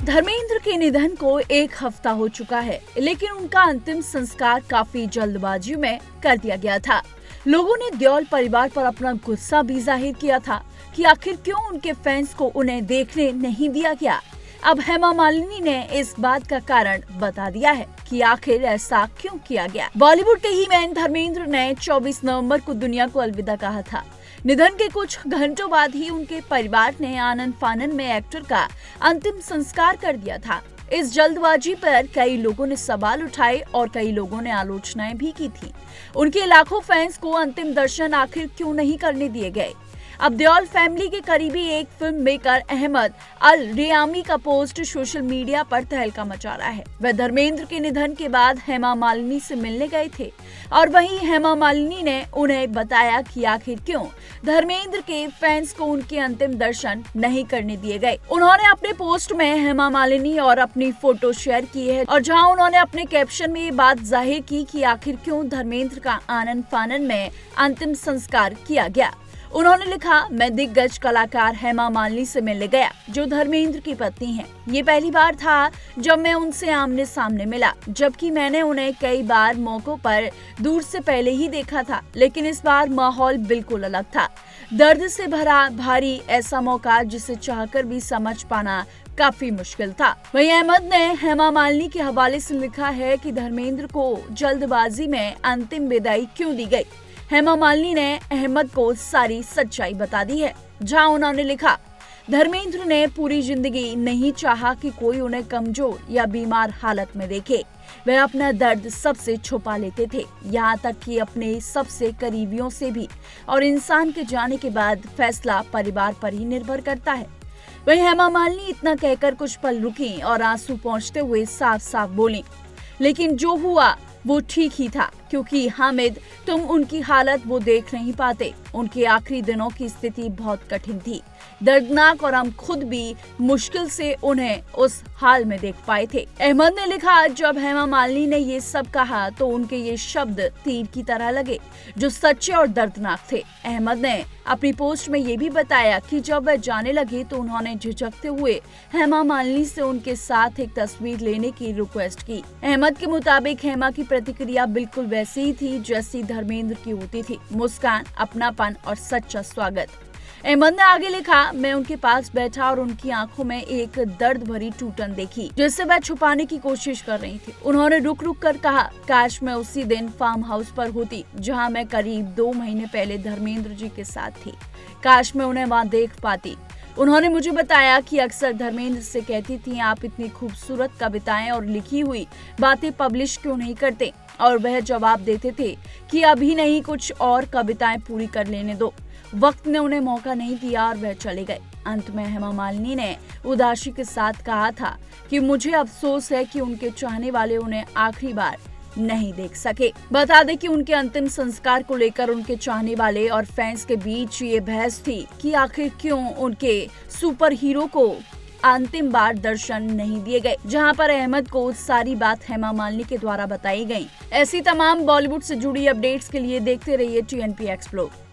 धर्मेंद्र के निधन को 1 हफ्ता हो चुका है, लेकिन उनका अंतिम संस्कार काफी जल्दबाजी में कर दिया गया था। लोगों ने देओल परिवार पर अपना गुस्सा भी जाहिर किया था कि आखिर क्यों उनके फैंस को उन्हें देखने नहीं दिया गया। अब हेमा मालिनी ने इस बात का कारण बता दिया है कि आखिर ऐसा क्यों किया गया। बॉलीवुड के ही मैन धर्मेंद्र ने 24 नवंबर को दुनिया को अलविदा कहा था। निधन के कुछ घंटों बाद ही उनके परिवार ने आनन फानन में एक्टर का अंतिम संस्कार कर दिया था। इस जल्दबाजी पर कई लोगों ने सवाल उठाए और कई लोगों ने आलोचनाएं भी की थी। उनके लाखों फैंस को अंतिम दर्शन आखिर क्यों नहीं करने दिए गए। अब देओल फैमिली के करीबी एक फिल्म मेकर अहमद अल रियामी का पोस्ट सोशल मीडिया पर तहलका मचा रहा है। वह धर्मेंद्र के निधन के बाद हेमा मालिनी से मिलने गए थे और वहीं हेमा मालिनी ने उन्हें बताया कि आखिर क्यों धर्मेंद्र के फैंस को उनके अंतिम दर्शन नहीं करने दिए गए। उन्होंने अपने पोस्ट में हेमा मालिनी और अपनी फोटो शेयर की है और जहां उन्होंने अपने कैप्शन में ये बात जाहिर की कि आखिर क्यों धर्मेंद्र का आनन फानन में अंतिम संस्कार किया गया। उन्होंने लिखा, मैं दिग्गज कलाकार हेमा मालिनी से मिलने गया जो धर्मेंद्र की पत्नी हैं। ये पहली बार था जब मैं उनसे आमने सामने मिला, जबकि मैंने उन्हें कई बार मौकों पर दूर से पहले ही देखा था, लेकिन इस बार माहौल बिल्कुल अलग था। दर्द से भरा भारी ऐसा मौका जिसे चाहकर भी समझ पाना काफी मुश्किल था। वहीं अहमद ने हेमा मालिनी के हवाले से लिखा है कि धर्मेंद्र को जल्दबाजी में अंतिम विदाई क्यों दी गई। हेमा मालिनी ने अहमद को सारी सच्चाई बता दी है, जहां उन्होंने लिखा, धर्मेंद्र ने पूरी जिंदगी नहीं चाहा कि कोई उन्हें कमजोर या बीमार हालत में देखे। वह अपना दर्द सबसे छुपा लेते थे, यहाँ तक कि अपने सबसे करीबियों से भी। और इंसान के जाने के बाद फैसला परिवार पर ही निर्भर करता है। वहीं हेमा मालिनी इतना कहकर कुछ पल रुकी और आंसू पोंछते हुए साफ साफ बोली, लेकिन जो हुआ वो ठीक ही था, क्योंकि हामिद तुम उनकी हालत वो देख नहीं पाते। उनके आखिरी दिनों की स्थिति बहुत कठिन थी, दर्दनाक, और हम खुद भी मुश्किल से उन्हें उस हाल में देख पाए थे। अहमद ने लिखा, जब हेमा मालिनी ने ये सब कहा तो उनके ये शब्द तीर की तरह लगे जो सच्चे और दर्दनाक थे। अहमद ने अपनी पोस्ट में ये भी बताया कि जब वह जाने लगे तो उन्होंने झिझकते हुए हेमा मालिनी से उनके साथ एक तस्वीर लेने की रिक्वेस्ट की। अहमद के मुताबिक हेमा की प्रतिक्रिया बिल्कुल वैसी ही थी जैसी धर्मेंद्र की होती थी, मुस्कान, अपनापन और सच्चा स्वागत। अहमद ने आगे लिखा, मैं उनके पास बैठा और उनकी आंखों में एक दर्द भरी टूटन देखी जिससे वह छुपाने की कोशिश कर रही थी। उन्होंने रुक रुक कर कहा, काश मैं उसी दिन फार्म हाउस पर होती जहां मैं करीब 2 महीने पहले धर्मेंद्र जी के साथ थी। काश मैं उन्हें वहां देख पाती। उन्होंने मुझे बताया कि अक्सर धर्मेंद्र से कहती थी, आप इतनी खूबसूरत कविताएं और लिखी हुई बातें पब्लिश क्यों नहीं करते, और वह जवाब देते थे कि अभी नहीं, कुछ और कविताएं पूरी कर लेने दो। वक्त ने उन्हें मौका नहीं दिया और वह चले गए। अंत में हेमा मालिनी ने उदासी के साथ कहा था कि मुझे अफसोस है कि उनके चाहने वाले उन्हें आखिरी बार नहीं देख सके। बता दें कि उनके अंतिम संस्कार को लेकर उनके चाहने वाले और फैंस के बीच ये बहस थी कि आखिर क्यों उनके सुपर हीरो को अंतिम बार दर्शन नहीं दिए गए, जहां पर अहमद को सारी बात हेमा मालिनी के द्वारा बताई गई। ऐसी तमाम बॉलीवुड से जुड़ी अपडेट्स के लिए देखते रहिए TNP एक्सप्लोर।